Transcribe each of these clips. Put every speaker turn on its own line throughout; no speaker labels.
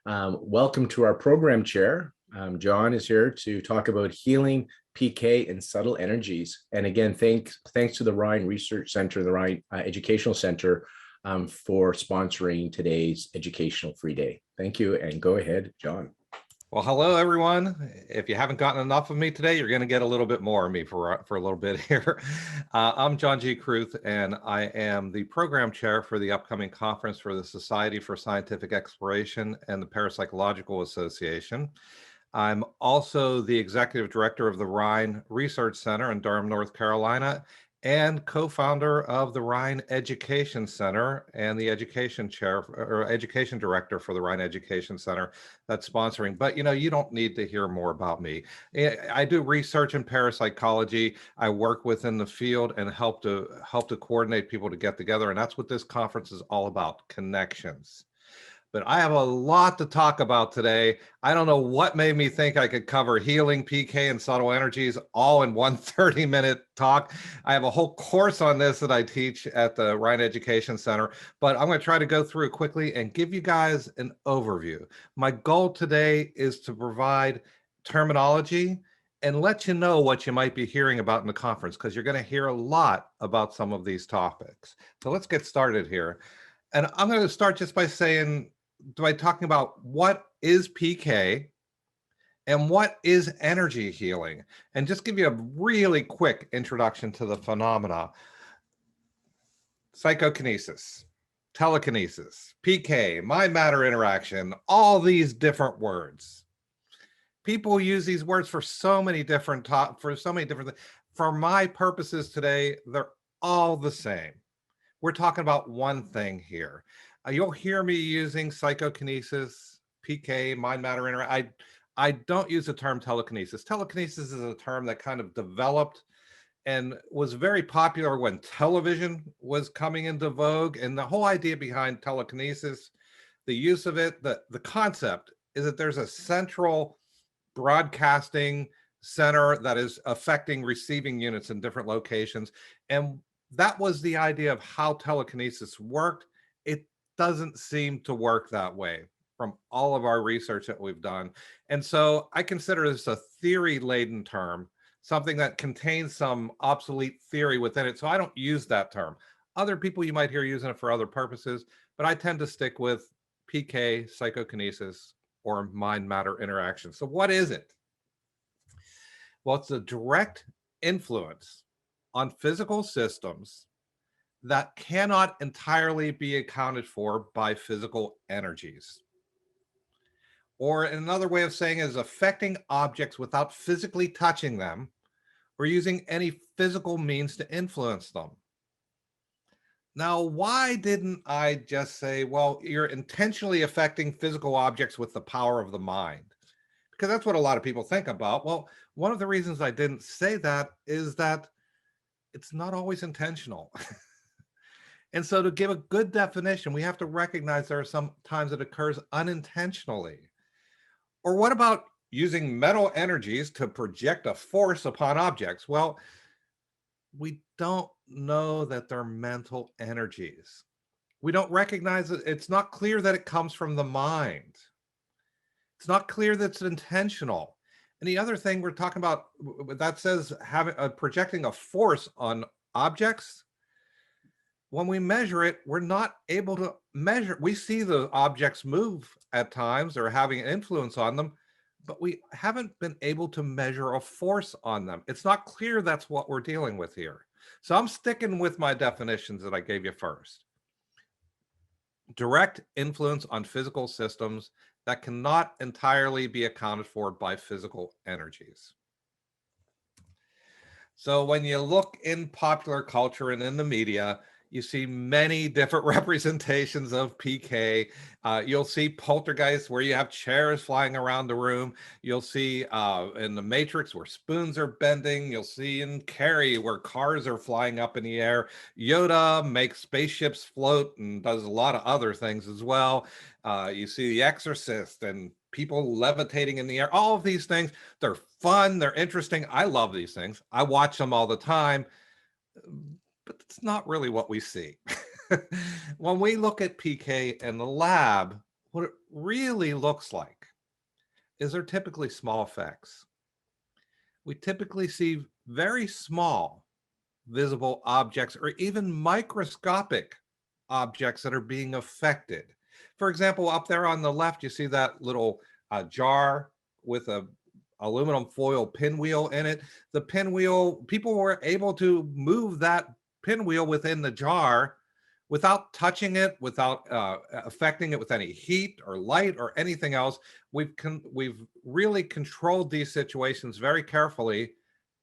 Welcome to our program chair. John is here to talk about healing, PK, and subtle energies. And again, thanks to the Rhine Research Center, the Rhine Educational Center, for sponsoring today's educational free day. Thank you, and go ahead, John.
Well, hello, everyone. If you haven't gotten enough of me today, you're going to get a little bit more of me for a little bit here. I'm John G. Kruth, and I am the program chair for the upcoming conference for the Society for Scientific Exploration and the Parapsychological Association. I'm also the executive director of the Rhine Research Center in Durham, North Carolina, and co-founder of the Rhine Education Center and the education chair or education director for the Rhine Education Center that's sponsoring. But you don't need to hear more about me. I do research in parapsychology. I work within the field and help to coordinate people to get together. And that's what this conference is all about, connections. But I have a lot to talk about today. I don't know what made me think I could cover healing, PK, and subtle energies all in one 30-minute talk. I have a whole course on this that I teach at the Rhine Education Center, but I'm going to try to go through it quickly and give you guys an overview. My goal today is to provide terminology and let you know what you might be hearing about in the conference, because you're going to hear a lot about some of these topics. So let's get started here. And I'm going to start just by talking about what is PK and what is energy healing, and just give you a really quick introduction to the phenomena. Psychokinesis, telekinesis, PK, mind-matter interaction, all these different words. People use these words for so many different things. For my purposes today, they're all the same. We're talking about one thing here. You'll hear me using psychokinesis, PK, mind matter interaction. I don't use the term telekinesis. Telekinesis is a term that kind of developed and was very popular when television was coming into vogue. And the whole idea behind telekinesis, the use of it, the concept is that there's a central broadcasting center that is affecting receiving units in different locations. And that was the idea of how telekinesis worked. It doesn't seem to work that way from all of our research that we've done. And so I consider this a theory-laden term, something that contains some obsolete theory within it. So I don't use that term. Other people you might hear using it for other purposes, but I tend to stick with PK, psychokinesis, or mind-matter interaction. So what is it? Well, it's a direct influence on physical systems that cannot entirely be accounted for by physical energies. Or another way of saying it is affecting objects without physically touching them or using any physical means to influence them. Now, why didn't I just say, well, you're intentionally affecting physical objects with the power of the mind? Because that's what a lot of people think about. Well, one of the reasons I didn't say that is that it's not always intentional. And so to give a good definition, we have to recognize there are some times it occurs unintentionally. Or what about using mental energies to project a force upon objects? Well, we don't know that they're mental energies. We don't recognize it. It's not clear that it comes from the mind. It's not clear that it's intentional. And the other thing we're talking about that says projecting a force on objects, when we measure it, we're not able to measure. We see the objects move at times or having an influence on them, but we haven't been able to measure a force on them. It's not clear that's what we're dealing with here. So I'm sticking with my definitions that I gave you first. Direct influence on physical systems that cannot entirely be accounted for by physical energies. So when you look in popular culture and in the media, you see many different representations of PK. You'll see poltergeists where you have chairs flying around the room. You'll see in The Matrix where spoons are bending. You'll see in Carrie where cars are flying up in the air. Yoda makes spaceships float and does a lot of other things as well. You see The Exorcist and people levitating in the air. All of these things, they're fun, they're interesting. I love these things. I watch them all the time. But it's not really what we see. When we look at PK in the lab, What it really looks like is they're typically small effects. We typically see very small visible objects or even microscopic objects that are being affected. For example, up there on the left, you see that little jar with a aluminum foil pinwheel in it. The pinwheel, people were able to move that pinwheel within the jar without touching it, without affecting it with any heat or light or anything else. We've really controlled these situations very carefully,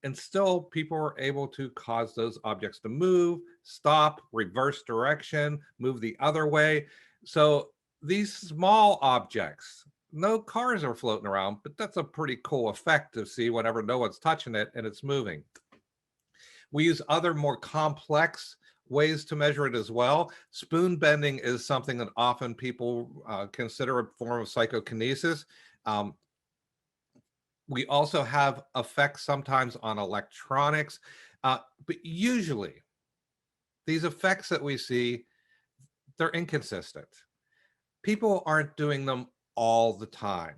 and still people were able to cause those objects to move, stop, reverse direction, move the other way. So these small objects, no cars are floating around, but that's a pretty cool effect to see whenever no one's touching it and it's moving. We use other more complex ways to measure it as well. Spoon bending is something that often people consider a form of psychokinesis. Um, we also have effects sometimes on electronics, but usually these effects that we see, they're inconsistent. People aren't doing them all the time.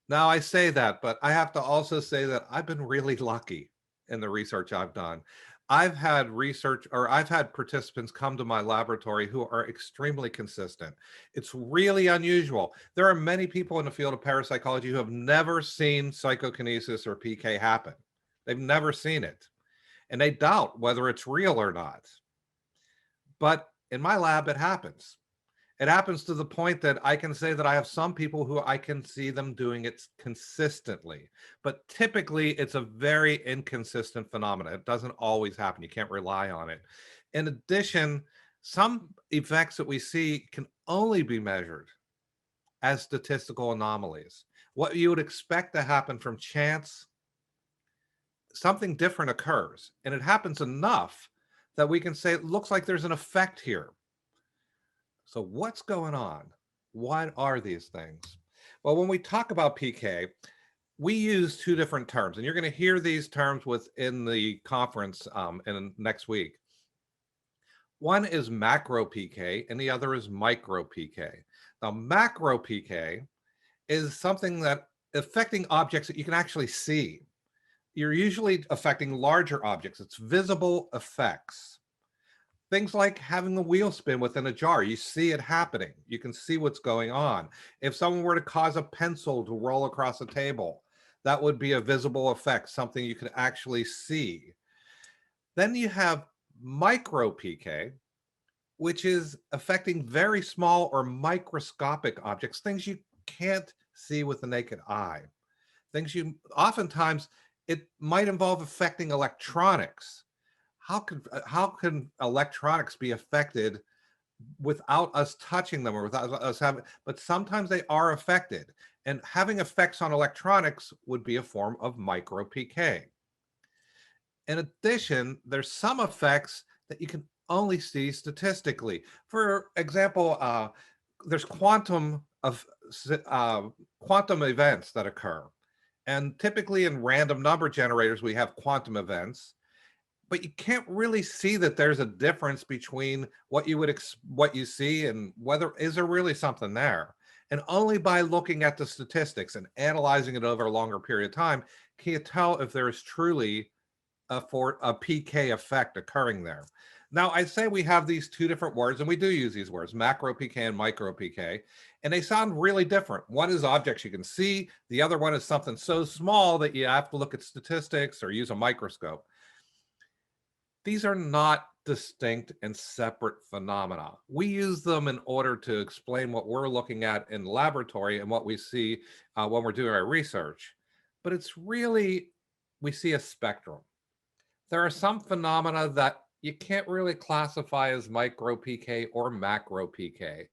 Now I say that, but I have to also say that I've been really lucky in the research I've done. I've had participants come to my laboratory who are extremely consistent. It's really unusual. There are many people in the field of parapsychology who have never seen psychokinesis or PK happen. They've never seen it, and they doubt whether it's real or not. But in my lab, it happens. It happens to the point that I can say that I have some people who I can see them doing it consistently, but typically it's a very inconsistent phenomenon. It doesn't always happen. You can't rely on it. In addition, some effects that we see can only be measured as statistical anomalies. What you would expect to happen from chance, something different occurs, and it happens enough that we can say it looks like there's an effect here. So what's going on? What are these things? Well, when we talk about PK, we use two different terms, and you're going to hear these terms within the conference in next week. One is macro PK, and the other is micro PK. Now, macro PK is something that affecting objects that you can actually see. You're usually affecting larger objects. It's visible effects. Things like having the wheel spin within a jar. You see it happening. You can see what's going on. If someone were to cause a pencil to roll across a table, that would be a visible effect, something you could actually see. Then you have micro PK, which is affecting very small or microscopic objects, things you can't see with the naked eye. Oftentimes, it might involve affecting electronics. How can electronics be affected without us touching them or without us having, but sometimes they are affected, and having effects on electronics would be a form of micro PK. In addition, there's some effects that you can only see statistically. For example, there's quantum events that occur, and typically in random number generators we have quantum events, but you can't really see that there's a difference between what you see and whether is there really something there. And only by looking at the statistics and analyzing it over a longer period of time can you tell if there is truly a PK effect occurring there. Now, I say we have these two different words, and we do use these words, macro PK and micro PK, and they sound really different. One is objects you can see. The other one is something so small that you have to look at statistics or use a microscope. These are not distinct and separate phenomena. We use them in order to explain what we're looking at in the laboratory and what we see when we're doing our research. But it's really, we see a spectrum. There are some phenomena that you can't really classify as micro PK or macro PK.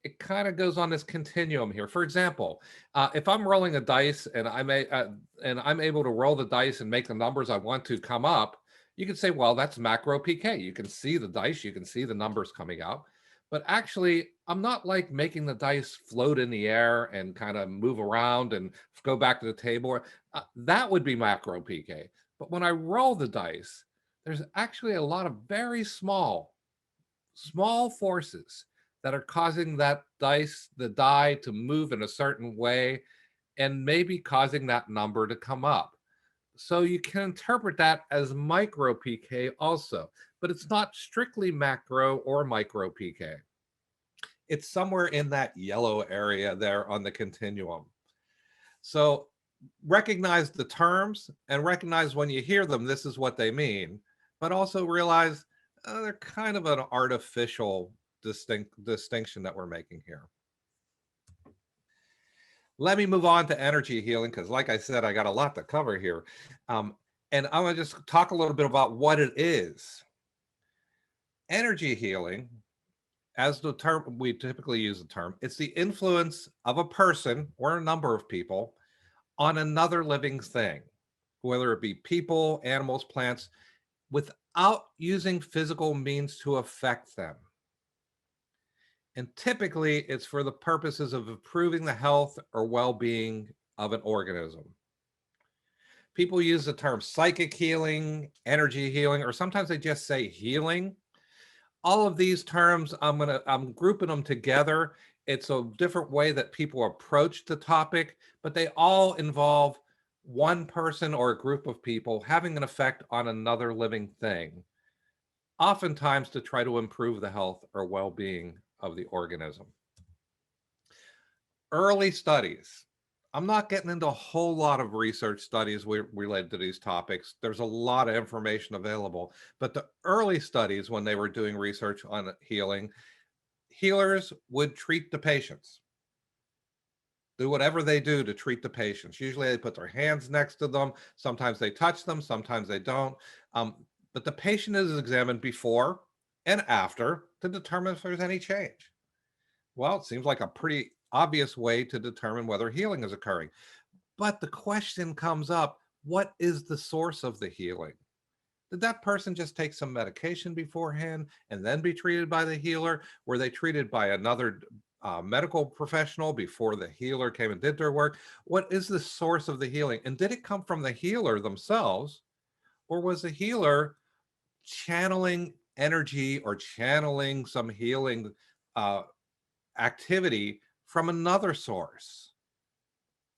It kind of goes on this continuum here. For example, if I'm rolling a dice and I'm able to roll the dice and make the numbers I want to come up, you can say, well, that's macro PK. You can see the dice, you can see the numbers coming out. But actually, I'm not like making the dice float in the air and kind of move around and go back to the table. That would be macro PK. But when I roll the dice, there's actually a lot of very small forces that are causing that the die to move in a certain way and maybe causing that number to come up. So you can interpret that as micro PK also, but it's not strictly macro or micro PK. It's somewhere in that yellow area there on the continuum. So recognize the terms and recognize when you hear them, this is what they mean, but also realize they're kind of an artificial distinction that we're making here. Let me move on to energy healing, because like I said, I got a lot to cover here. And I want to just talk a little bit about what it is. Energy healing, as the term, we typically use the term, it's the influence of a person or a number of people on another living thing, whether it be people, animals, plants, without using physical means to affect them. And typically it's for the purposes of improving the health or well-being of an organism. People use the term psychic healing, energy healing, or sometimes they just say healing. All of these terms, I'm grouping them together. It's a different way that people approach the topic, but they all involve one person or a group of people having an effect on another living thing, oftentimes to try to improve the health or well-being of the organism. Early studies. I'm not getting into a whole lot of research studies related to these topics. There's a lot of information available, but the early studies, when they were doing research on healing, healers would treat the patients, do whatever they do to treat the patients. Usually they put their hands next to them. Sometimes they touch them, sometimes they don't. But the patient is examined before and after to determine if there's any change. Well, it seems like a pretty obvious way to determine whether healing is occurring. But the question comes up, what is the source of the healing? Did that person just take some medication beforehand and then be treated by the healer? Were they treated by another medical professional before the healer came and did their work? What is the source of the healing? And did it come from the healer themselves? Or was the healer channeling energy or channeling some healing activity from another source?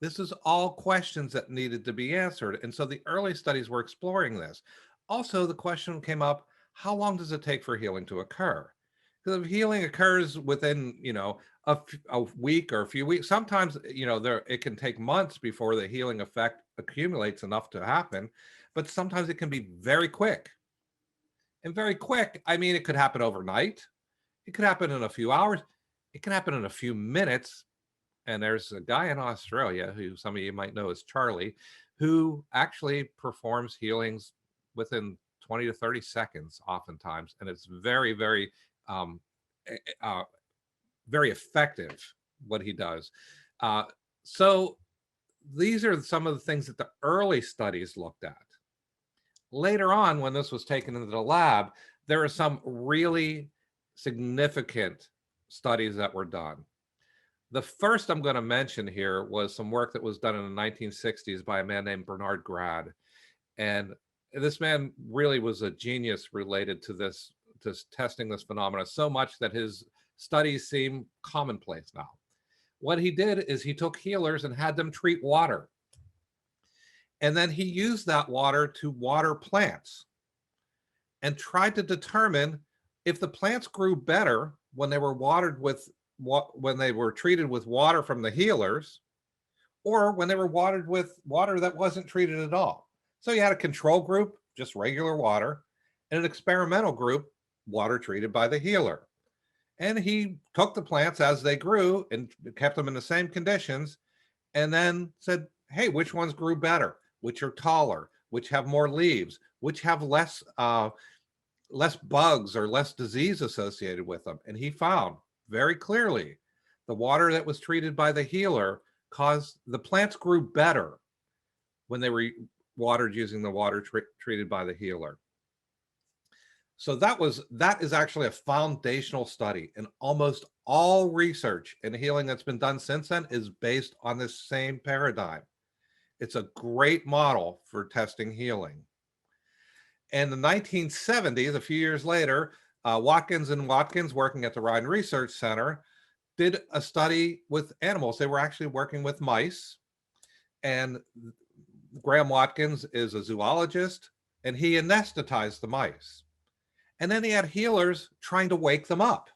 This is all questions that needed to be answered. And so the early studies were exploring this. Also, the question came up, how long does it take for healing to occur? Because if healing occurs within, a week or a few weeks, sometimes, it can take months before the healing effect accumulates enough to happen. But sometimes it can be very quick. And very quick, I mean, it could happen overnight. It could happen in a few hours. It can happen in a few minutes. And there's a guy in Australia who some of you might know as Charlie, who actually performs healings within 20 to 30 seconds oftentimes. And it's very, very, very effective what he does. So these are some of the things that the early studies looked at. Later on, when this was taken into the lab, there are some really significant studies that were done. The first I'm going to mention here was some work that was done in the 1960s by a man named Bernard Grad. And this man really was a genius related to this, to testing this phenomena, so much that his studies seem commonplace now. What he did is he took healers and had them treat water. And then he used that water to water plants and tried to determine if the plants grew better when they were watered with when they were treated with water from the healers, or when they were watered with water that wasn't treated at all. So you had a control group, just regular water, and an experimental group, water treated by the healer. And he took the plants as they grew and kept them in the same conditions, and then said, hey, which ones grew better? Which are taller? Which have more leaves? Which have less bugs or less disease associated with them? And he found very clearly the water that was treated by the healer caused the plants grew better when they were watered using the water treated by the healer. So that is actually a foundational study, and almost all research in healing that's been done since then is based on this same paradigm. It's a great model for testing healing. In the 1970s, a few years later, Watkins and Watkins, working at the Ryan Research Center, did a study with animals. They were actually working with mice. And Graham Watkins is a zoologist, and he anesthetized the mice. And then he had healers trying to wake them up.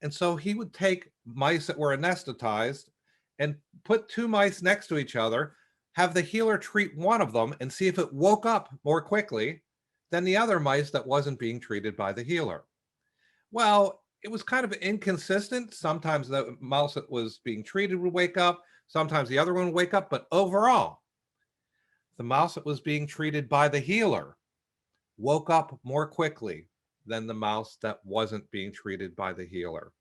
And so he would take mice that were anesthetized and put two mice next to each other, have the healer treat one of them and see if it woke up more quickly than the other mice that wasn't being treated by the healer. Well, it was kind of inconsistent. Sometimes the mouse that was being treated would wake up, sometimes the other one would wake up, but overall, the mouse that was being treated by the healer woke up more quickly than the mouse that wasn't being treated by the healer.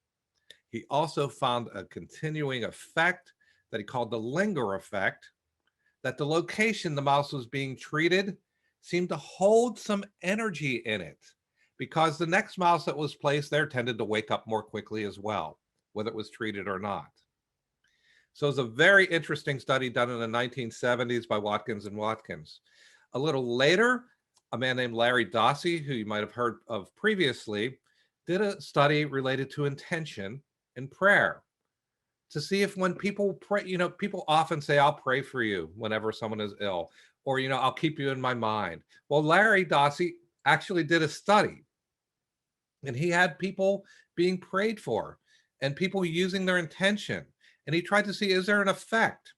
He also found a continuing effect that he called the linger effect, that the location the mouse was being treated seemed to hold some energy in it, because the next mouse that was placed there tended to wake up more quickly as well, whether it was treated or not. So it's a very interesting study done in the 1970s by Watkins and Watkins. A little later, a man named Larry Dossey, who you might have heard of previously, did a study related to intention and prayer to see if when people pray, people often say, I'll pray for you whenever someone is ill, or, I'll keep you in my mind. Well, Larry Dossey actually did a study, and he had people being prayed for and people using their intention. And he tried to see, is there an effect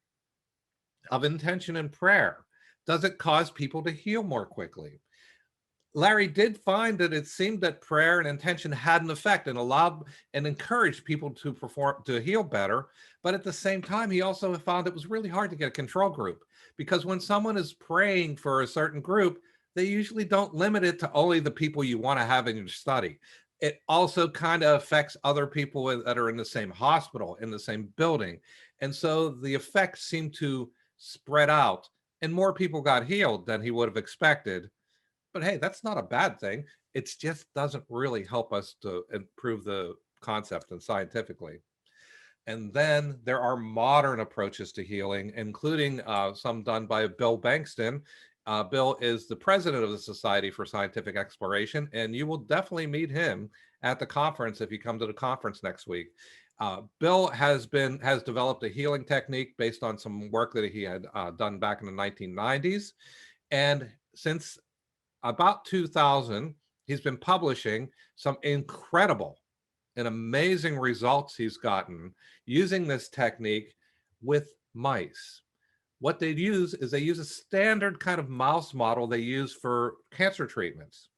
of intention and prayer? Does it cause people to heal more quickly? Larry did find that it seemed that prayer and intention had an effect and allowed and encouraged people to heal better. But at the same time, he also found it was really hard to get a control group, because when someone is praying for a certain group, they usually don't limit it to only the people you want to have in your study. It also kind of affects other people that are in the same hospital, in the same building. And so the effects seem to spread out, and more people got healed than he would have expected. But hey, that's not a bad thing. It just doesn't really help us to improve the concept and scientifically. And then there are modern approaches to healing, including some done by Bill Bankston. Bill is the president of the Society for Scientific Exploration, and you will definitely meet him at the conference if you come to the conference next week. Bill has developed a healing technique based on some work that he had done back in the 1990s. And since about 2000, he's been publishing some incredible and amazing results he's gotten using this technique with mice. What they use is they use a standard kind of mouse model they use for cancer treatments.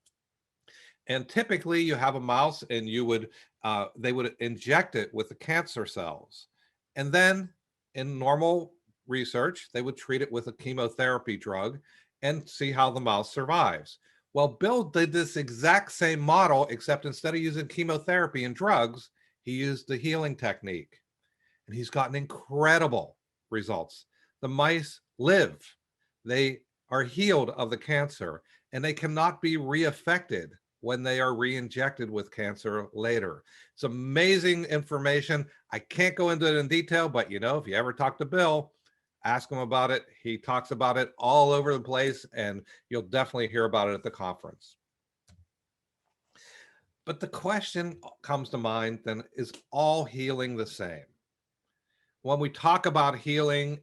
And typically you have a mouse and they would inject it with the cancer cells. And then in normal research, they would treat it with a chemotherapy drug and see how the mouse survives. Well, Bill did this exact same model, except instead of using chemotherapy and drugs, he used the healing technique. And he's gotten incredible results. The mice live. They are healed of the cancer, and they cannot be reaffected when they are re-injected with cancer later. It's amazing information. I can't go into it in detail, but if you ever talk to Bill, ask him about it. He talks about it all over the place, and you'll definitely hear about it at the conference. But the question comes to mind then, is all healing the same? When we talk about healing,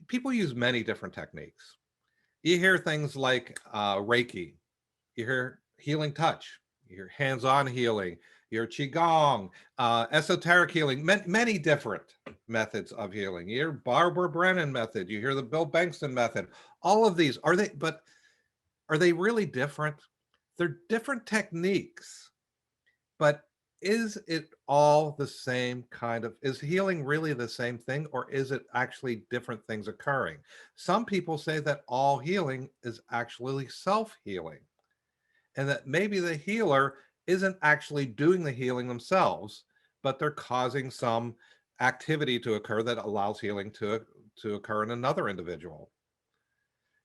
people use many different techniques. You hear things like Reiki, you hear healing touch, you hear hands-on healing, your Qigong, esoteric healing, many different methods of healing. You hear Barbara Brennan method, you hear the Bill Bankston method. All of these, are they really different? They're different techniques, but is it all the same is healing really the same thing, or is it actually different things occurring? Some people say that all healing is actually self-healing, and that maybe the healer isn't actually doing the healing themselves, but they're causing some activity to occur that allows healing to occur in another individual.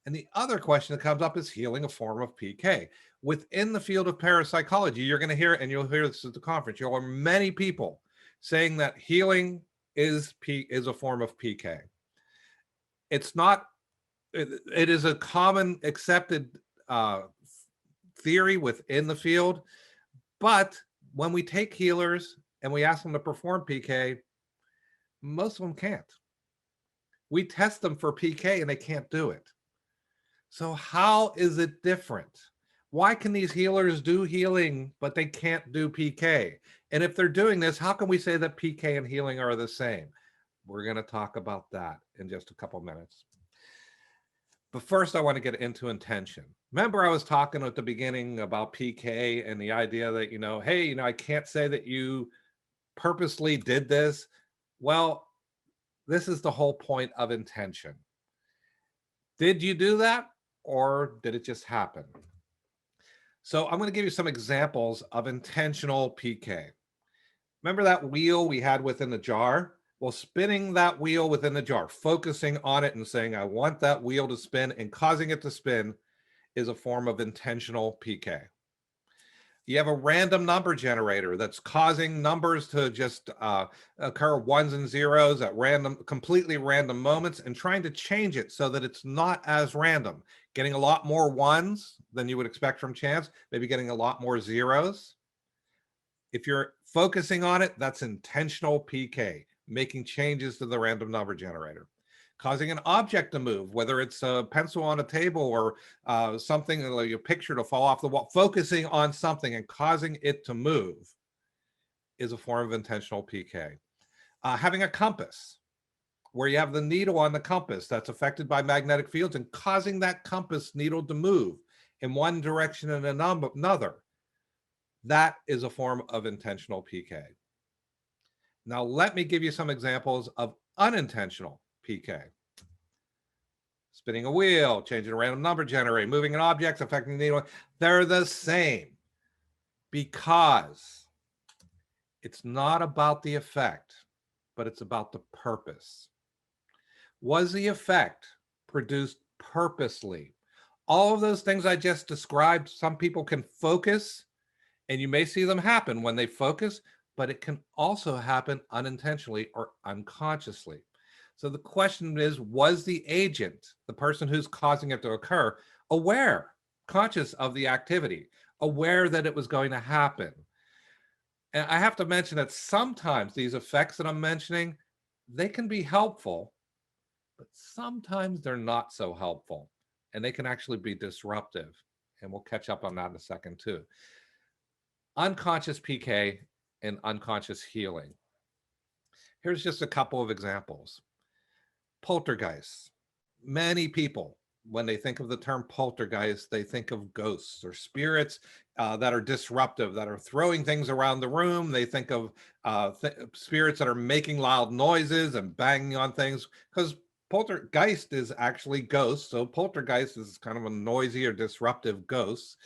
And the other question that comes up is healing a form of PK. Within the field of parapsychology, you're going to hear, and you'll hear this at the conference, you'll hear many people saying that healing is a form of PK. It's not, it is a common accepted theory within the field, but when we take healers and we ask them to perform PK, most of them can't. We test them for PK and they can't do it. So how is it different? Why can these healers do healing, but they can't do PK? And if they're doing this, how can we say that PK and healing are the same? We're going to talk about that in just a couple minutes. But first, I want to get into intention. Remember, I was talking at the beginning about PK and the idea that, hey, I can't say that you purposely did this. Well, this is the whole point of intention. Did you do that, or did it just happen? So I'm going to give you some examples of intentional PK. Remember that wheel we had within the jar? Well, spinning that wheel within the jar, focusing on it and saying, I want that wheel to spin and causing it to spin is a form of intentional PK. You have a random number generator that's causing numbers to just occur ones and zeros at random, completely random moments, and trying to change it so that it's not as random, getting a lot more ones than you would expect from chance, maybe getting a lot more zeros. If you're focusing on it, that's intentional PK, making changes to the random number generator. Causing an object to move, whether it's a pencil on a table or something, like a picture to fall off the wall, focusing on something and causing it to move is a form of intentional PK. Having a compass, where you have the needle on the compass that's affected by magnetic fields and causing that compass needle to move in one direction and another, that is a form of intentional PK. Now, let me give you some examples of unintentional PK. Spinning a wheel, changing a random number generator, moving an object, affecting the needle. They're the same because it's not about the effect, but it's about the purpose. Was the effect produced purposely? All of those things I just described, some people can focus, and you may see them happen when they focus, but it can also happen unintentionally or unconsciously. So the question is, was the agent, the person who's causing it to occur, aware, conscious of the activity, aware that it was going to happen? And I have to mention that sometimes these effects that I'm mentioning, they can be helpful, but sometimes they're not so helpful, and they can actually be disruptive. And we'll catch up on that in a second too. Unconscious PK and unconscious healing. Here's just a couple of examples. Poltergeists. Many people, when they think of the term poltergeist, they think of ghosts or spirits that are disruptive, that are throwing things around the room. They think of spirits that are making loud noises and banging on things, because poltergeist is actually ghosts. So poltergeist is kind of a noisy or disruptive ghost.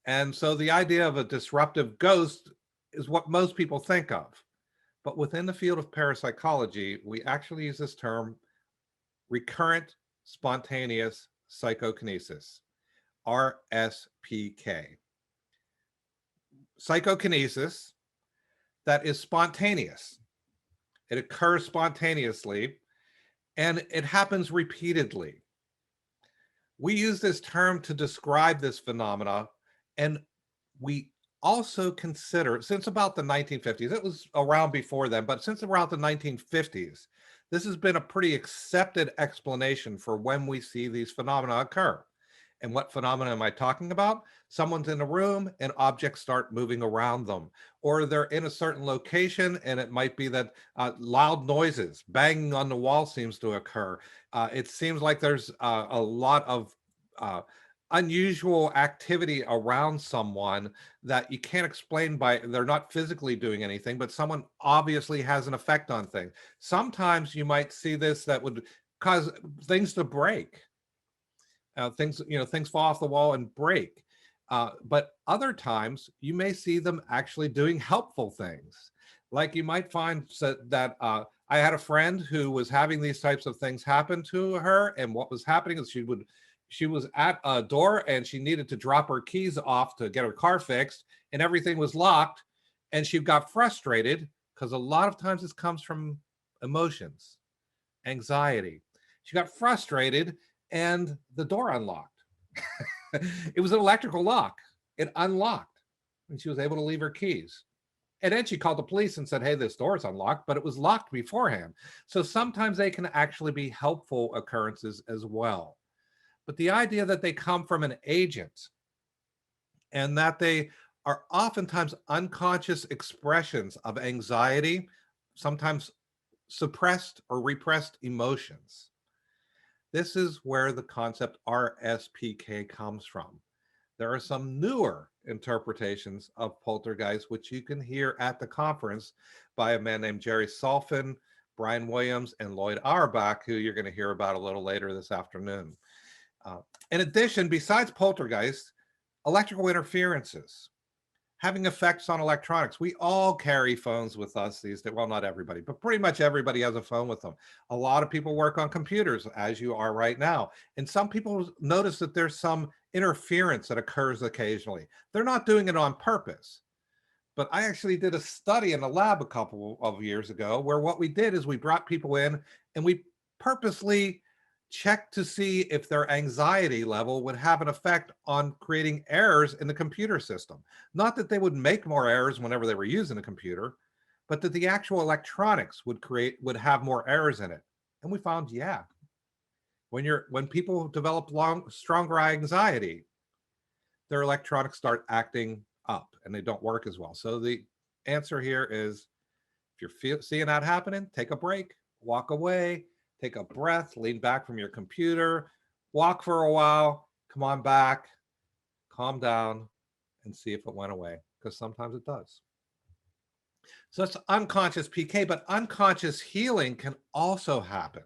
And so the idea of a disruptive ghost is what most people think of. But within the field of parapsychology, we actually use this term recurrent spontaneous psychokinesis, RSPK. Psychokinesis that is spontaneous. It occurs spontaneously and it happens repeatedly. We use this term to describe this phenomena, and we also consider, since about the 1950s, it was around before then, but since around the 1950s, this has been a pretty accepted explanation for when we see these phenomena occur. And what phenomena am I talking about? Someone's in a room and objects start moving around them, or they're in a certain location and it might be that loud noises, banging on the wall seems to occur. It seems like there's a lot of unusual activity around someone that you can't explain by, they're not physically doing anything, but someone obviously has an effect on things. Sometimes you might see this that would cause things to break. Things fall off the wall and break. But other times you may see them actually doing helpful things. Like you might find that I had a friend who was having these types of things happen to her. And what was happening is she was at a door and she needed to drop her keys off to get her car fixed, and everything was locked. And she got frustrated because a lot of times this comes from emotions, anxiety. She got frustrated and the door unlocked. It was an electrical lock. it unlocked and she was able to leave her keys. And then she called the police and said, hey, this door is unlocked, but it was locked beforehand. So sometimes they can actually be helpful occurrences as well. But the idea that they come from an agent and that they are oftentimes unconscious expressions of anxiety, sometimes suppressed or repressed emotions. This is where the concept RSPK comes from. There are some newer interpretations of poltergeist, which you can hear at the conference by a man named Jerry Solfin, Brian Williams, and Lloyd Auerbach, who you're going to hear about a little later this afternoon. In addition, besides poltergeist, electrical interferences, having effects on electronics. We all carry phones with us these days. Well, not everybody, but pretty much everybody has a phone with them. A lot of people work on computers, as you are right now. And some people notice that there's some interference that occurs occasionally. They're not doing it on purpose. But I actually did a study in a lab a couple of years ago where what we did is we brought people in and we purposely check to see if their anxiety level would have an effect on creating errors in the computer system. Not that they would make more errors whenever they were using a computer, but that the actual electronics would have more errors in it. And we found, yeah, when people develop stronger anxiety, their electronics start acting up and they don't work as well. So the answer here is, if you're seeing that happening, take a break, walk away, take a breath, lean back from your computer, walk for a while, come on back, calm down, and see if it went away, because sometimes it does. So that's unconscious PK, but unconscious healing can also happen.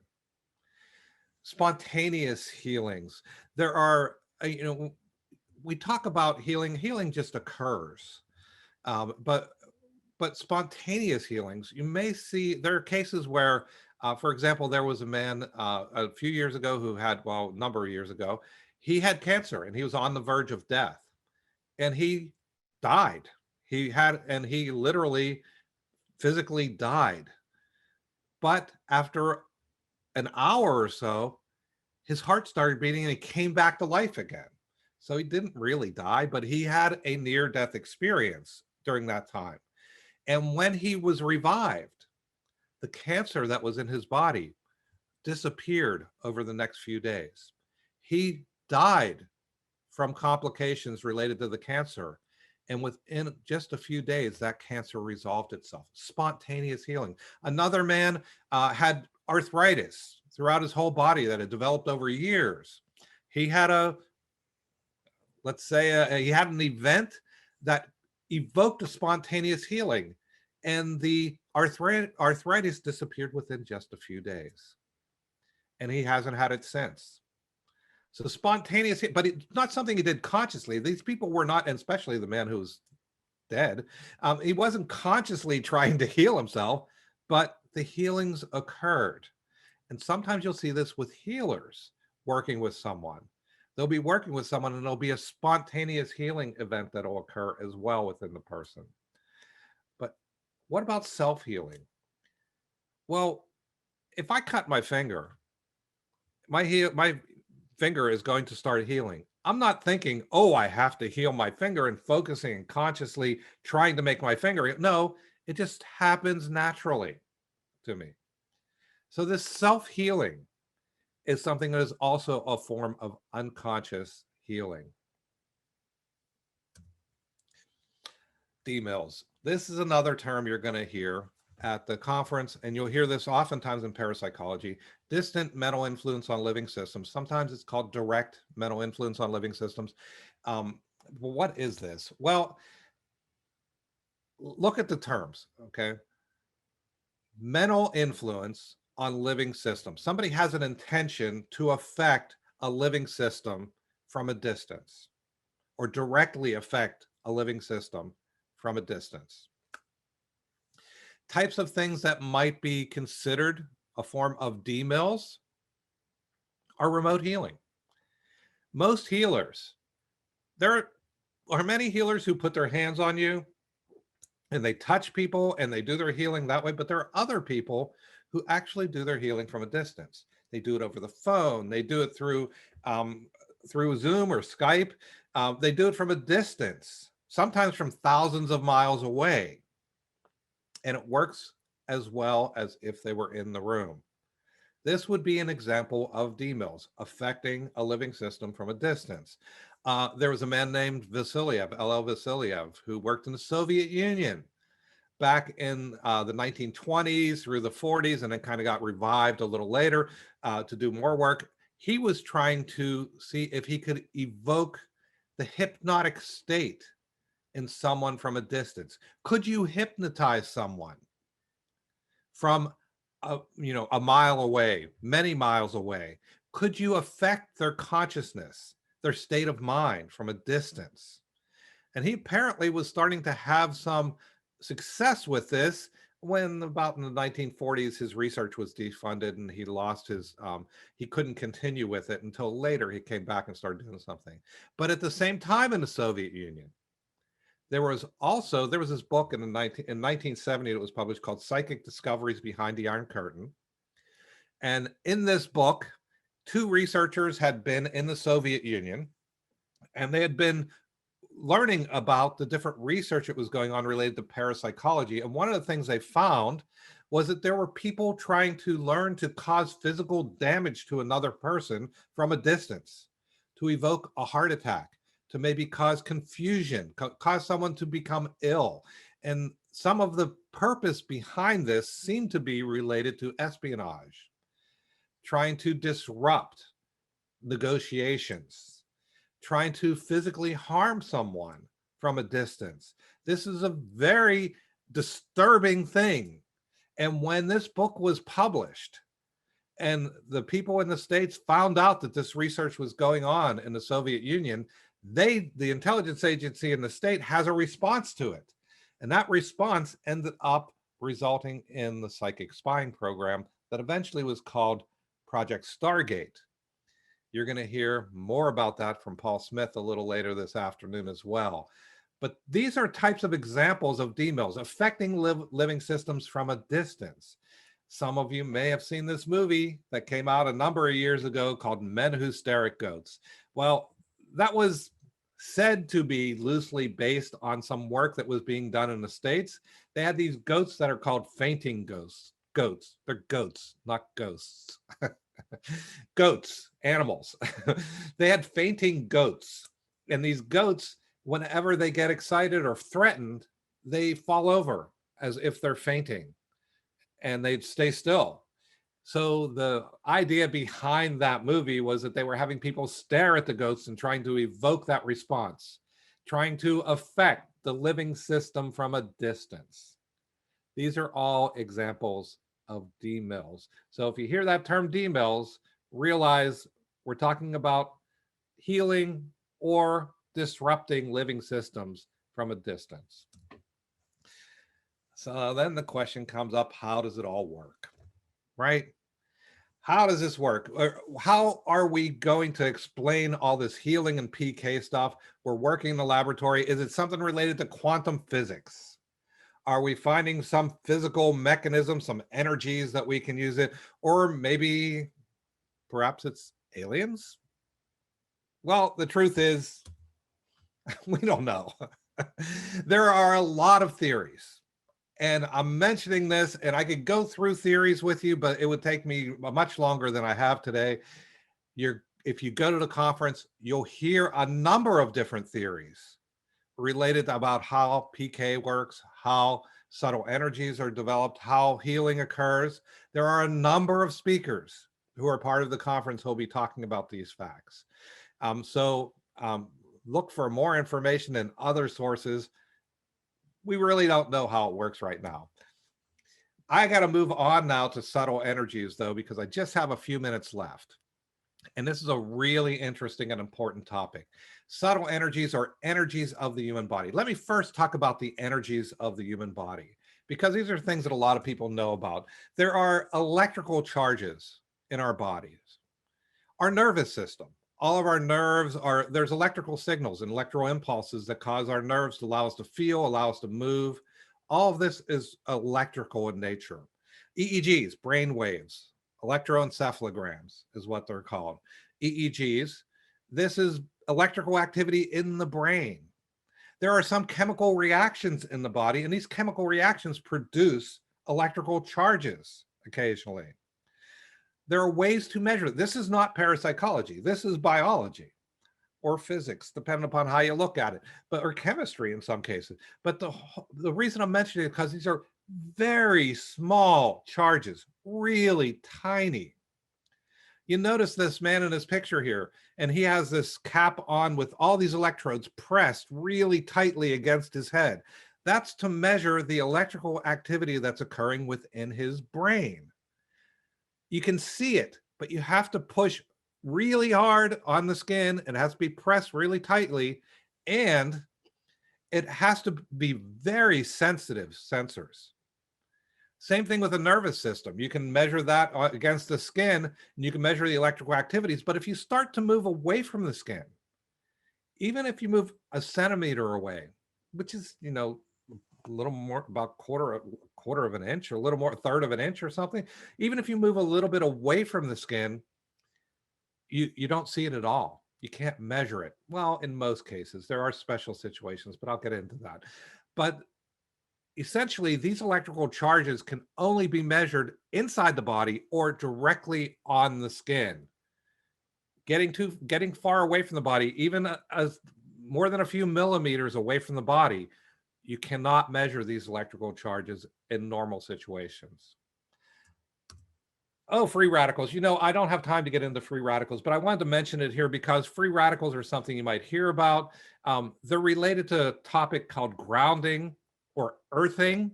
Spontaneous healings. There are, we talk about healing. Healing just occurs, but spontaneous healings, you may see, there are cases where, for example, there was a man a few years ago who had, well, a number of years ago, he had cancer and he was on the verge of death and he died. And he literally physically died. But after an hour or so, his heart started beating and he came back to life again. So he didn't really die, but he had a near-death experience during that time. And when he was revived, the cancer that was in his body disappeared over the next few days. He died from complications related to the cancer. And within just a few days, that cancer resolved itself. Spontaneous healing. Another man had arthritis throughout his whole body that had developed over years. He had let's say he had an event that evoked a spontaneous healing, and the arthritis disappeared within just a few days. And he hasn't had it since. So spontaneous, but it's not something he did consciously. These people were not, and especially the man who's dead, he wasn't consciously trying to heal himself, but the healings occurred. And sometimes you'll see this with healers working with someone. They'll be working with someone and there'll be a spontaneous healing event that'll occur as well within the person. But what about self-healing? Well, if I cut my finger, my finger is going to start healing. I'm not thinking, oh, I have to heal my finger and focusing and consciously trying to make my finger. No, it just happens naturally to me. So this self-healing is something that is also a form of unconscious healing. DMILs. This is another term you're going to hear at the conference, and you'll hear this oftentimes in parapsychology: distant mental influence on living systems. Sometimes it's called direct mental influence on living systems. What is this? Well, look at the terms, okay? Mental influence on living systems. Somebody has an intention to affect a living system from a distance, or directly affect a living system from a distance. Types of things that might be considered a form of DMILs are remote healing. Most healers, there are many healers who put their hands on you and they touch people and they do their healing that way, but there are other people who actually do their healing from a distance. They do it over the phone. They do it through Zoom or Skype. They do it from a distance, sometimes from thousands of miles away. And it works as well as if they were in the room. This would be an example of D-mills affecting a living system from a distance. There was a man named Vasiliev, L.L. Vasiliev, who worked in the Soviet Union back in the 1920s through the 40s, and then kind of got revived a little later to do more work. He was trying to see if he could evoke the hypnotic state in someone from a distance. Could you hypnotize someone from a mile away, many miles away? Could you affect their consciousness, their state of mind from a distance? And he apparently was starting to have some success with this when about in the 1940s his research was defunded and he lost his he couldn't continue with it until later he came back and started doing something. But at the same time in the Soviet Union, there was this book in 1970 that was published called Psychic Discoveries Behind the Iron Curtain. And in this book, two researchers had been in the Soviet Union, and they had been learning about the different research that was going on related to parapsychology. And one of the things they found was that there were people trying to learn to cause physical damage to another person from a distance, to evoke a heart attack, to maybe cause confusion, cause someone to become ill. And some of the purpose behind this seemed to be related to espionage, trying to disrupt negotiations, trying to physically harm someone from a distance. This is a very disturbing thing. And when this book was published and the people in the States found out that this research was going on in the Soviet Union, the intelligence agency in the state has a response to it. And that response ended up resulting in the psychic spying program that eventually was called Project Stargate. You're going to hear more about that from Paul Smith a little later this afternoon as well. But these are types of examples of D-mills affecting living systems from a distance. Some of you may have seen this movie that came out a number of years ago called Men Who Stare at Goats. Well, that was said to be loosely based on some work that was being done in the States. They had these goats that are called fainting ghosts. Goats. They're goats, not ghosts. Goats, animals. They had fainting goats. And these goats, whenever they get excited or threatened, they fall over as if they're fainting and they'd stay still. So the idea behind that movie was that they were having people stare at the goats and trying to evoke that response, trying to affect the living system from a distance. These are all examples of D-mills. So if you hear that term D-mills, realize we're talking about healing or disrupting living systems from a distance. So then the question comes up, how does it all work, right? How does this work? How are we going to explain all this healing and PK stuff? We're working in the laboratory. Is it something related to quantum physics? Are we finding some physical mechanism, some energies that we can use it? Or maybe perhaps it's aliens? Well, the truth is, we don't know. There are a lot of theories. And I'm mentioning this, and I could go through theories with you, but it would take me much longer than I have today. If you go to the conference, you'll hear a number of different theories related about how PK works, how subtle energies are developed, how healing occurs. There are a number of speakers who are part of the conference who will be talking about these facts. Look for more information in other sources. We really don't know how it works right now. I got to move on now to subtle energies, though, because I just have a few minutes left. And this is a really interesting and important topic. Subtle energies are energies of the human body. Let me first talk about the energies of the human body, because these are things that a lot of people know about. There are electrical charges in our bodies. Our nervous system, all of our nerves there's electrical signals and electrical impulses that cause our nerves to allow us to feel, allow us to move. All of this is electrical in nature. EEGs, brain waves, electroencephalograms is what they're called. EEGs This is electrical activity in the brain. There are some chemical reactions in the body, and these chemical reactions produce electrical charges occasionally. There are ways to measure it. This is not parapsychology. This is biology or physics, depending upon how you look at it, but or chemistry in some cases. But the reason I'm mentioning it because these are very small charges, really tiny. You notice this man in his picture here, and he has this cap on with all these electrodes pressed really tightly against his head. That's to measure the electrical activity that's occurring within his brain. You can see it, but you have to push really hard on the skin. It has to be pressed really tightly, and it has to be very sensitive sensors. Same thing with the nervous system. You can measure that against the skin, and you can measure the electrical activities. But if you start to move away from the skin, even if you move a centimeter away, which is, a little more, about quarter of an inch, or a little more, a third of an inch or something, even if you move a little bit away from the skin, you don't see it at all. You can't measure it. Well, in most cases, there are special situations, but I'll get into that. But essentially, these electrical charges can only be measured inside the body or directly on the skin. Getting far away from the body, even as more than a few millimeters away from the body, you cannot measure these electrical charges in normal situations. Oh, free radicals. I don't have time to get into free radicals, but I wanted to mention it here because free radicals are something you might hear about. They're related to a topic called grounding or earthing,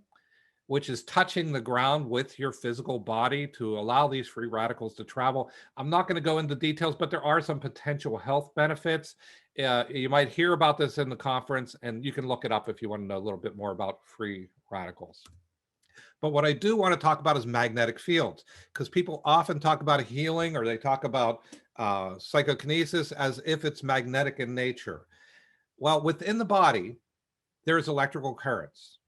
which is touching the ground with your physical body to allow these free radicals to travel. I'm not going to go into details, but there are some potential health benefits. You might hear about this in the conference, and you can look it up if you want to know a little bit more about free radicals. But what I do want to talk about is magnetic fields, because people often talk about healing, or they talk about psychokinesis as if it's magnetic in nature. Well, within the body, there's electrical currents.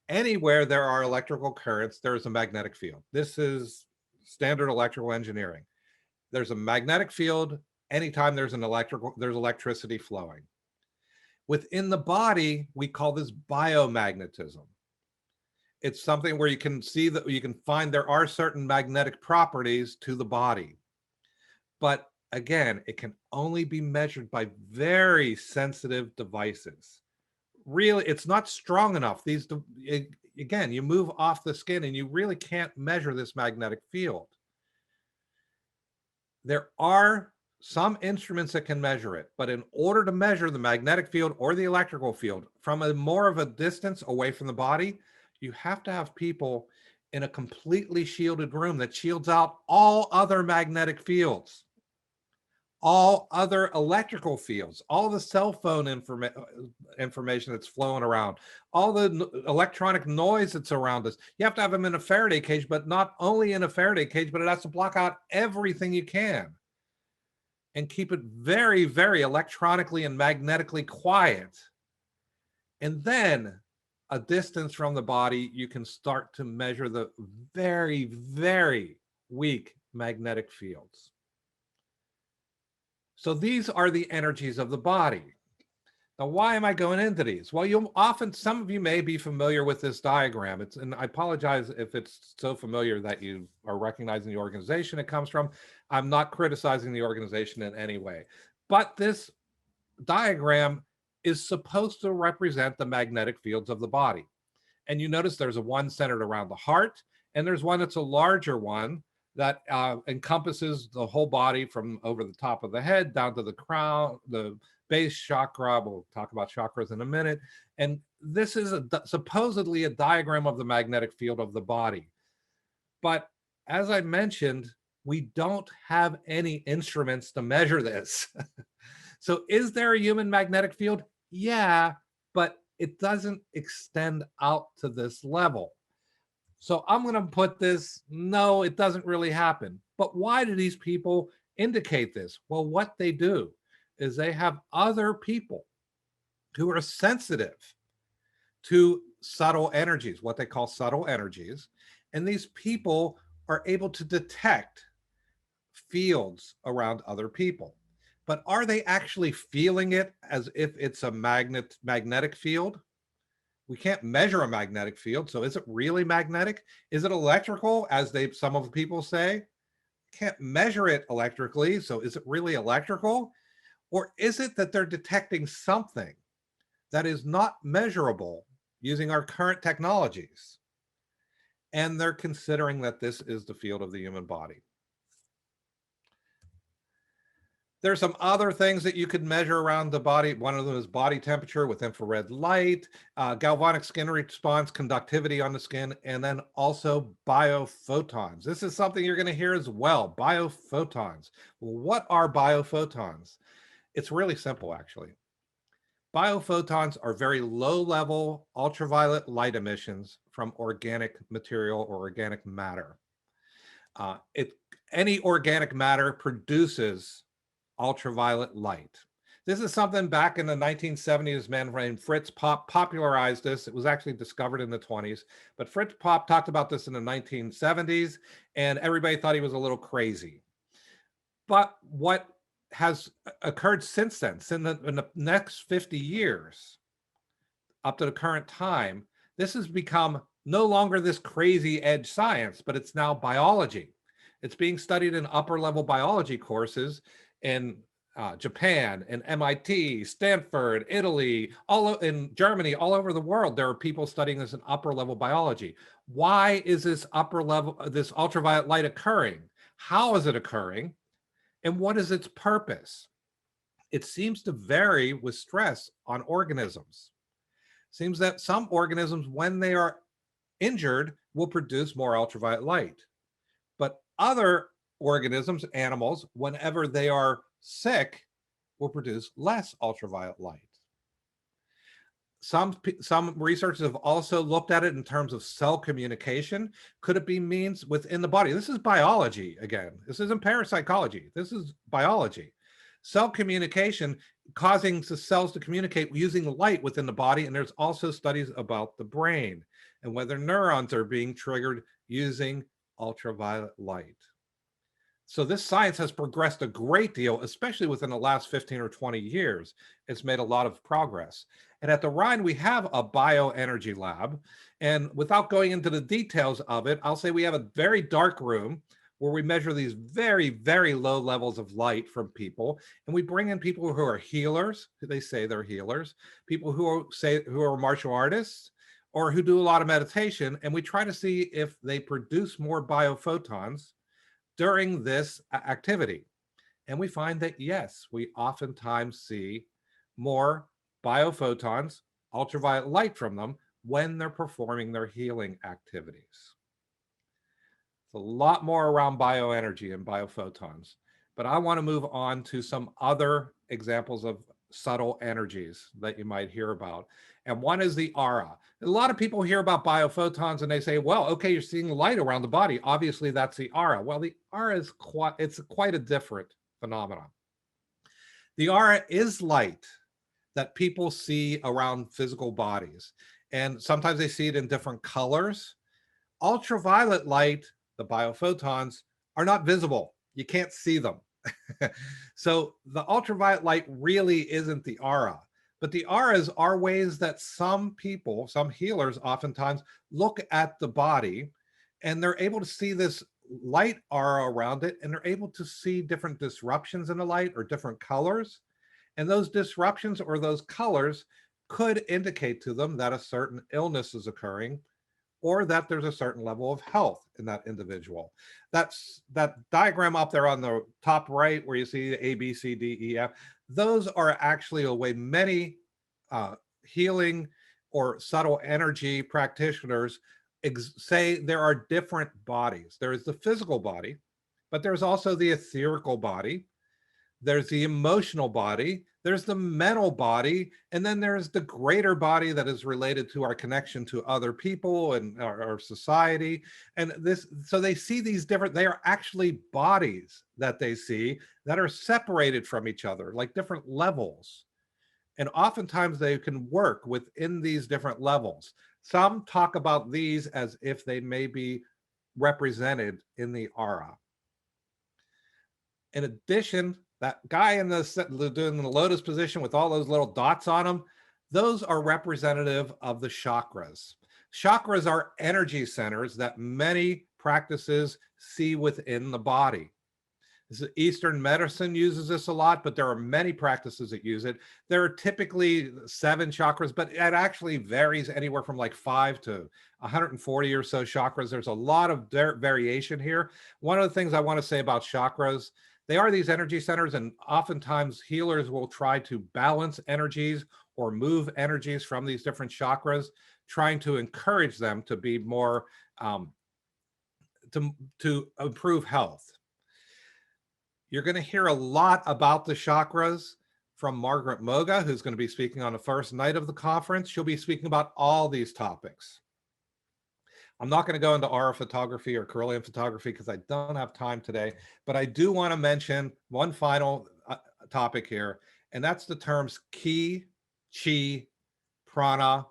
Anywhere there are electrical currents, there's a magnetic field. This is standard electrical engineering. There's a magnetic field anytime there's electricity flowing. Within the body, we call this biomagnetism. It's something where you can see that you can find there are certain magnetic properties to the body. But again, it can only be measured by very sensitive devices. Really, it's not strong enough. Again, you move off the skin and you really can't measure this magnetic field. There are some instruments that can measure it, but in order to measure the magnetic field or the electrical field from more of a distance away from the body, you have to have people in a completely shielded room that shields out all other magnetic fields, all other electrical fields, all the cell phone information that's flowing around, all the electronic noise that's around us. You have to have them in a Faraday cage, but not only in a Faraday cage, but it has to block out everything you can and keep it very, very electronically and magnetically quiet. And then a distance from the body, you can start to measure the very, very weak magnetic fields. So these are the energies of the body. Now, why am I going into these? Well, some of you may be familiar with this diagram. And I apologize if it's so familiar that you are recognizing the organization it comes from. I'm not criticizing the organization in any way, but this diagram is supposed to represent the magnetic fields of the body. And you notice there's one centered around the heart, and there's one that's a larger one that encompasses the whole body from over the top of the head down to the crown, the base chakra. We'll talk about chakras in a minute. And this is supposedly a diagram of the magnetic field of the body. But as I mentioned, we don't have any instruments to measure this. So is there a human magnetic field? Yeah, but it doesn't extend out to this level. So I'm going to put this, no, it doesn't really happen. But why do these people indicate this? Well, what they do is they have other people who are sensitive to subtle energies, what they call subtle energies. And these people are able to detect fields around other people. but are they actually feeling it as if it's a magnetic field? We can't measure a magnetic field, so is it really magnetic? Is it electrical, as some of the people say? Can't measure it electrically, so is it really electrical? Or is it that they're detecting something that is not measurable using our current technologies? And they're considering that this is the field of the human body. There's some other things that you could measure around the body. One of them is body temperature with infrared light, galvanic skin response, conductivity on the skin, and then also biophotons. This is something you're going to hear as well, biophotons. Well, what are biophotons? It's really simple, actually. Biophotons are very low-level ultraviolet light emissions from organic material or organic matter. Any organic matter produces ultraviolet light. This is something back in the 1970s, man named Fritz Popp popularized this. It was actually discovered in the 20s, but Fritz Popp talked about this in the 1970s, and everybody thought he was a little crazy. But what has occurred since then, in the next 50 years, up to the current time, this has become no longer this crazy edge science, but it's now biology. It's being studied in upper level biology courses in Japan and MIT, Stanford, Italy, in Germany, all over the world. There are people studying this in upper level biology. Why is this this ultraviolet light occurring? How is it occurring? And what is its purpose? It seems to vary with stress on organisms. Seems that some organisms, when they are injured, will produce more ultraviolet light. But other organisms, animals, whenever they are sick, will produce less ultraviolet light. Some researchers have also looked at it in terms of cell communication. Could it be means within the body? This is biology again. This isn't parapsychology. This is biology. Cell communication causing the cells to communicate using light within the body. And there's also studies about the brain and whether neurons are being triggered using ultraviolet light. So this science has progressed a great deal, especially within the last 15 or 20 years. It's made a lot of progress. And at the Rhine, we have a bioenergy lab. And without going into the details of it, I'll say we have a very dark room where we measure these very, very low levels of light from people. And we bring in people who are healers, they say they're healers, people who are martial artists, or who do a lot of meditation. And we try to see if they produce more biophotons during this activity. And we find that, yes, we oftentimes see more biophotons, ultraviolet light from them when they're performing their healing activities. It's a lot more around bioenergy and biophotons, but I want to move on to some other examples of subtle energies that you might hear about. And one is the aura. A lot of people hear about biophotons and they say, well, okay, you're seeing light around the body. Obviously, that's the aura. Well, the aura is quite a different phenomenon. The aura is light that people see around physical bodies. And sometimes they see it in different colors. Ultraviolet light, the biophotons, are not visible. You can't see them. So the ultraviolet light really isn't the aura. But the auras are ways that some people, some healers oftentimes look at the body and they're able to see this light aura around it, and they're able to see different disruptions in the light or different colors. And those disruptions or those colors could indicate to them that a certain illness is occurring or that there's a certain level of health in that individual. That's that diagram up there on the top right where you see A, B, C, D, E, F. Those are actually a way many healing or subtle energy practitioners say there are different bodies. There is the physical body, but there's also the etherical body. There's the emotional body, there's the mental body, and then there's the greater body that is related to our connection to other people and our society. And so they see these different, they are actually bodies that they see that are separated from each other, like different levels. And oftentimes they can work within these different levels. Some talk about these as if they may be represented in the aura. In addition That guy in doing the lotus position with all those little dots on them, those are representative of the chakras. Chakras are energy centers that many practices see within the body. Eastern medicine uses this a lot, but there are many practices that use it. There are typically 7 chakras, but it actually varies anywhere from like 5 to 140 or so chakras. There's a lot of variation here. One of the things I want to say about chakras, they are these energy centers, and oftentimes healers will try to balance energies or move energies from these different chakras, trying to encourage them to be more, to improve health. You're going to hear a lot about the chakras from Margaret Moga, who's going to be speaking on the first night of the conference. She'll be speaking about all these topics. I'm not going to go into aura photography or Kirlian photography because I don't have time today, but I do want to mention one final topic here, and that's the terms ki, chi, prana.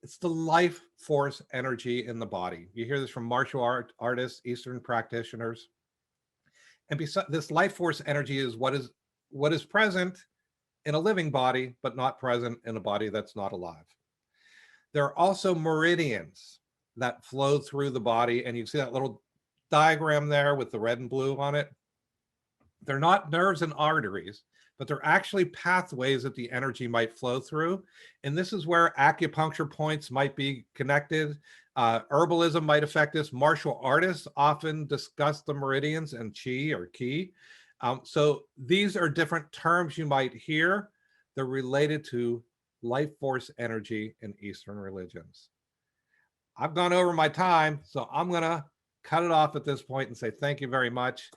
It's the life force energy in the body. You hear this from martial artists, Eastern practitioners. And besides, this life force energy is what is present in a living body, but not present in a body that's not alive. There are also meridians that flow through the body, and you see that little diagram there with the red and blue on it. They're not nerves and arteries, but they're actually pathways that the energy might flow through. And this is where acupuncture points might be connected. Herbalism might affect this. Martial artists often discuss the meridians and chi or ki. So these are different terms you might hear. They're related to life force energy in Eastern religions. I've gone over my time, so I'm going to cut it off at this point and say thank you very much.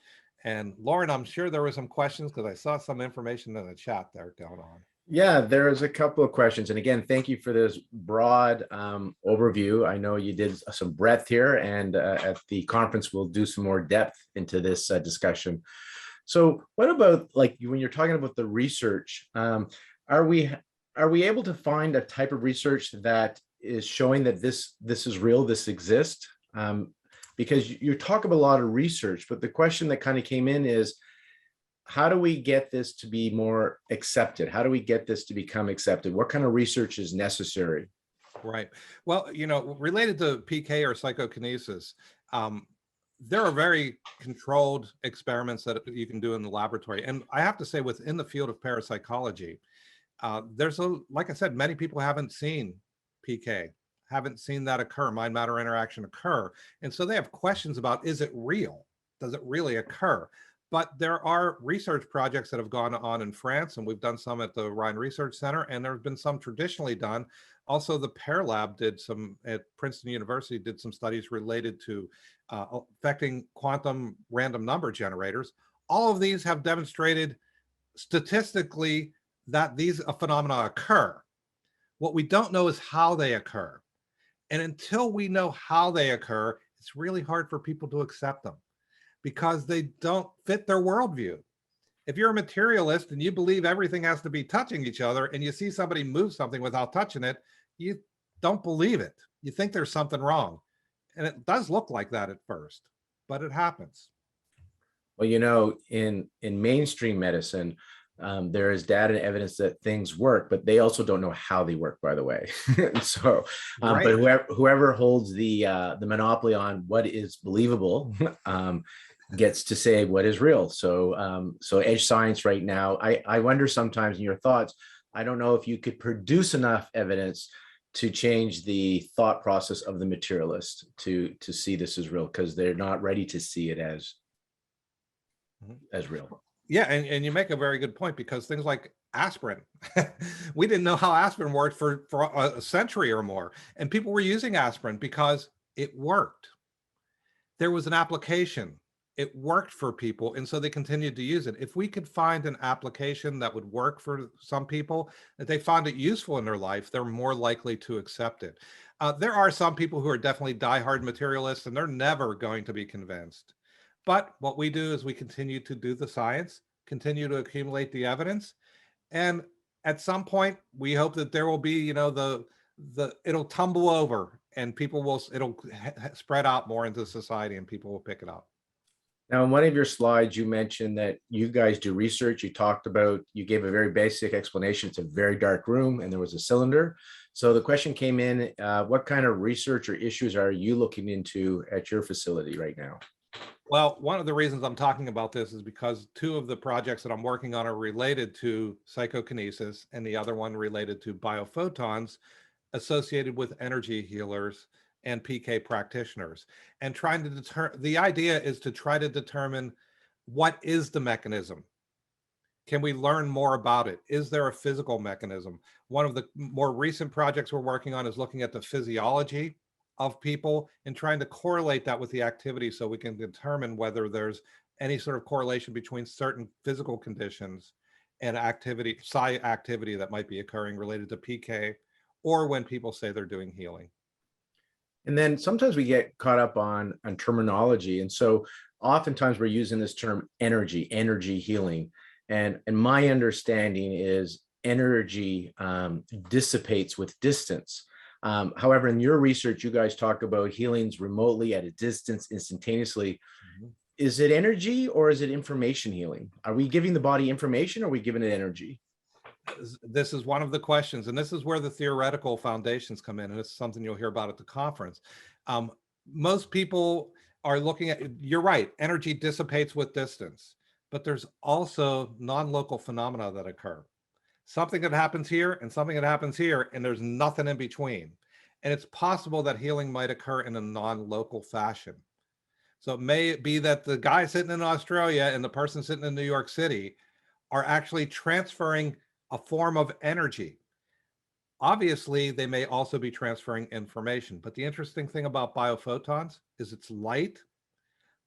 And Lauren, I'm sure there were some questions because I saw some information in the chat there going on.
Yeah, there is a couple of questions. And again, thank you for this broad overview. I know you did some breadth here, and at the conference, we'll do some more depth into this discussion. So what about, like, when you're talking about the research, are we able to find a type of research that is showing that this is real, this exists? Because you talk about a lot of research, but the question that kind of came in is, how do we get this to be more accepted? How do we get this to become accepted? What kind of research is necessary?
Right. Well, you know, related to PK or psychokinesis, there are very controlled experiments that you can do in the laboratory. And I have to say, within the field of parapsychology, there's like I said, many people haven't seen PK, haven't seen that occur, mind-matter interaction occur. And so they have questions about, is it real? Does it really occur? But there are research projects that have gone on in France, and we've done some at the Rhine Research Center, and there have been some traditionally done. Also, the Pear Lab did some at Princeton University, did some studies related to affecting quantum random number generators. All of these have demonstrated statistically that these phenomena occur. What we don't know is how they occur. And until we know how they occur, it's really hard for people to accept them because they don't fit their worldview. If you're a materialist and you believe everything has to be touching each other, and you see somebody move something without touching it, you don't believe it. You think there's something wrong. And it does look like that at first, but it happens.
Well, you know, in mainstream medicine, there is data and evidence that things work, but they also don't know how they work, by the way. So,
Right.
but whoever holds the monopoly on what is believable gets to say what is real. So, so edge science right now, I wonder sometimes in your thoughts, I don't know if you could produce enough evidence to change the thought process of the materialist to see this as real, because they're not ready to see it as real.
Yeah, and you make a very good point, because things like aspirin, we didn't know how aspirin worked for a century or more, and people were using aspirin because it worked. There was an application. It worked for people, and so they continued to use it. If we could find an application that would work for some people, that they found it useful in their life, they're more likely to accept it. There are some people who are definitely diehard materialists, and they're never going to be convinced. But what we do is we continue to do the science, continue to accumulate the evidence, and at some point, we hope that there will be, you know, it'll tumble over, and it'll spread out more into society, and people will pick it up.
Now, in one of your slides, you mentioned that you guys do research. You gave a very basic explanation. It's a very dark room and there was a cylinder. So the question came in, what kind of research or issues are you looking into at your facility right now?
Well, one of the reasons I'm talking about this is because two of the projects that I'm working on are related to psychokinesis and the other one related to biophotons associated with energy healers and PK practitioners. And trying to the idea is to try to determine what is the mechanism. Can we learn more about it? Is there a physical mechanism? One of the more recent projects we're working on is looking at the physiology of people and trying to correlate that with the activity so we can determine whether there's any sort of correlation between certain physical conditions and activity, psi activity that might be occurring related to PK, or when people say they're doing healing.
And then sometimes we get caught up on terminology. And so oftentimes we're using this term energy healing. And my understanding is energy dissipates with distance. However, in your research, you guys talk about healings remotely at a distance instantaneously. Mm-hmm. Is it energy or is it information healing? Are we giving the body information or are we giving it energy?
This is one of the questions, and this is where the theoretical foundations come in, and it's something you'll hear about at the conference. Most people are looking at, you're right, energy dissipates with distance, but there's also non-local phenomena that occur. Something that happens here and something that happens here, and there's nothing in between. And it's possible that healing might occur in a non-local fashion. So it may be that the guy sitting in Australia and the person sitting in New York City are actually transferring a form of energy. Obviously, they may also be transferring information. But the interesting thing about biophotons is it's light.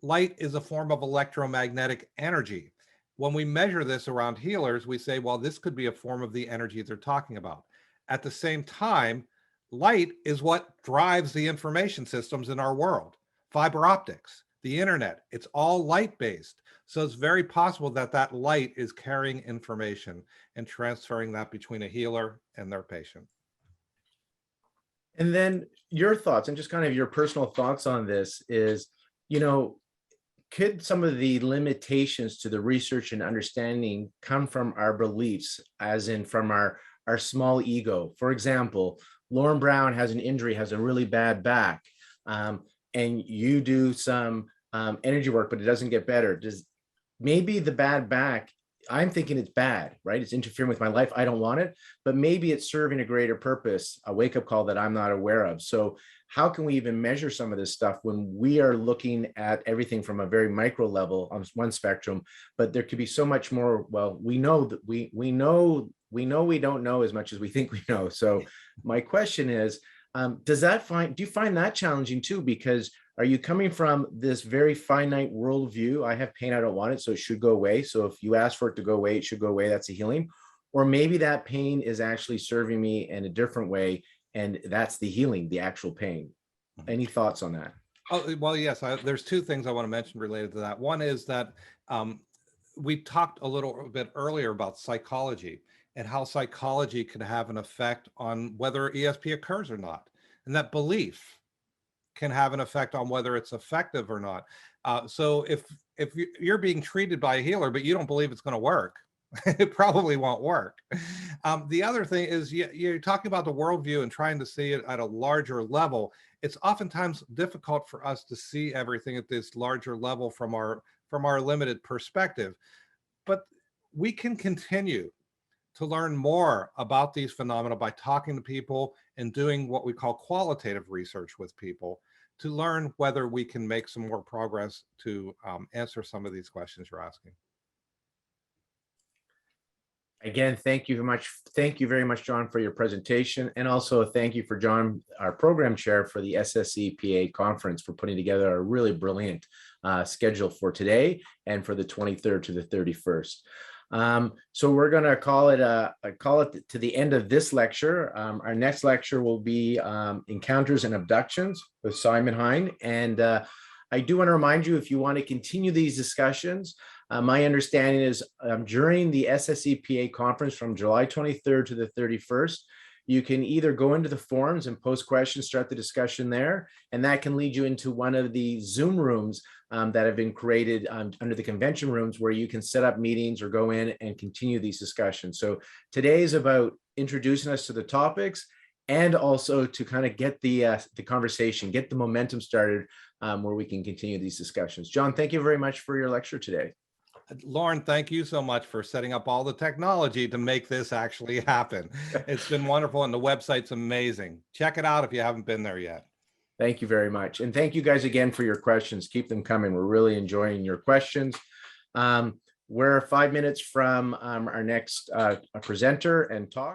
Light is a form of electromagnetic energy. When we measure this around healers, we say, well, this could be a form of the energy they're talking about. At the same time, light is what drives the information systems in our world. Fiber optics, the internet, it's all light-based. So it's very possible that that light is carrying information and transferring that between a healer and their patient.
And then your thoughts and just kind of your personal thoughts on this is, could some of the limitations to the research and understanding come from our beliefs, as in from our small ego? For example, Lauren Brown has an injury, has a really bad back, and you do some energy work, but it doesn't get better. Maybe the bad back, I'm thinking it's bad, right? It's interfering with my life. I don't want it, but maybe it's serving a greater purpose, a wake-up call that I'm not aware of. So how can we even measure some of this stuff when we are looking at everything from a very micro level on one spectrum, but there could be so much more. Well, we know that we don't know as much as we think we know. So my question is, do you find that challenging too? Because are you coming from this very finite worldview? I have pain, I don't want it, so it should go away. So if you ask for it to go away, it should go away. That's a healing. Or maybe that pain is actually serving me in a different way, and that's the healing, the actual pain. Any thoughts on that?
Oh, well, yes, there's two things I want to mention related to that. One is that we talked a little bit earlier about psychology and how psychology can have an effect on whether ESP occurs or not. And that belief can have an effect on whether it's effective or not. So if you're being treated by a healer, but you don't believe it's going to work, it probably won't work. The other thing is you're talking about the worldview and trying to see it at a larger level. It's oftentimes difficult for us to see everything at this larger level from our limited perspective. But we can continue to learn more about these phenomena by talking to people and doing what we call qualitative research with people to learn whether we can make some more progress to answer some of these questions you're asking.
Again, thank you very much. Thank you very much, John, for your presentation. And also thank you for John, our program chair for the SSEPA conference, for putting together a really brilliant schedule for today and for the 23rd to the 31st. So we're going to call it to the end of this lecture. Our next lecture will be Encounters and Abductions with Simon Hine. And I do want to remind you, if you want to continue these discussions, my understanding is during the SSEPA conference from July 23rd to the 31st, you can either go into the forums and post questions, start the discussion there, and that can lead you into one of the Zoom rooms that have been created under the convention rooms, where you can set up meetings or go in and continue these discussions. So today is about introducing us to the topics, and also to kind of get the conversation, get the momentum started, where we can continue these discussions. John, thank you very much for your lecture today.
Lauren, thank you so much for setting up all the technology to make this actually happen. It's been wonderful, and the website's amazing. Check it out if you haven't been there yet.
Thank you very much. And thank you guys again for your questions. Keep them coming. We're really enjoying your questions. We're 5 minutes from our next presenter and talk.